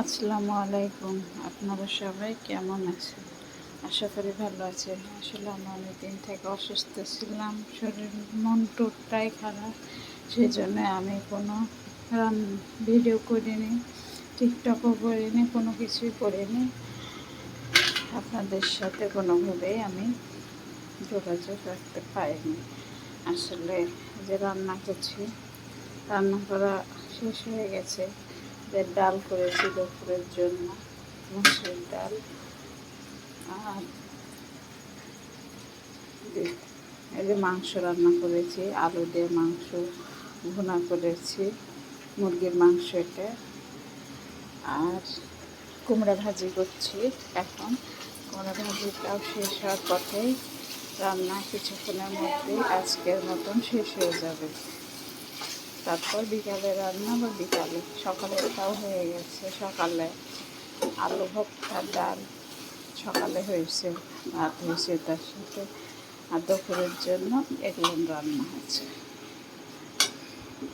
আসসালামু আলাইকুম। আপনারা সবাই কেমন আছেন? আশা করি ভালো আছেন। আসলে আমি অনেকদিন থেকে অসুস্থ ছিলাম, শরীর মন টোটাই খারাপ। সেই জন্য আমি কোনো ভিডিও করিনি, টিকটকও করিনি, কোনো কিছুই করিনি। আপনাদের সাথে কোনোভাবেই আমি যোগাযোগ রাখতে পারিনি। আসলে যে রান্না করছি, রান্না করা শেষ হয়ে গেছে। যে ডাল করেছি দুপুরের জন্য, মুসুর ডাল। আর এই যে মাংস রান্না করেছি, আলু দিয়ে মাংস ভুনা করেছি, মুরগির মাংস এটা। আর কুমড়া ভাজি করছি এখন। কুমড়া ভাজিটাও শেষ হওয়ার পথেই রান্না কিছুক্ষণের মধ্যেই আজকের মতন শেষ হয়ে যাবে। তারপর বিকালে রান্না বা বিকালে, সকালেরটাও হয়ে গেছে। সকালে আলু ভর্তা, ডাল সকালে হয়েছে, ভাত হয়েছে তার সাথে। আর দুপুরের জন্য এগুলো রান্না হয়েছে।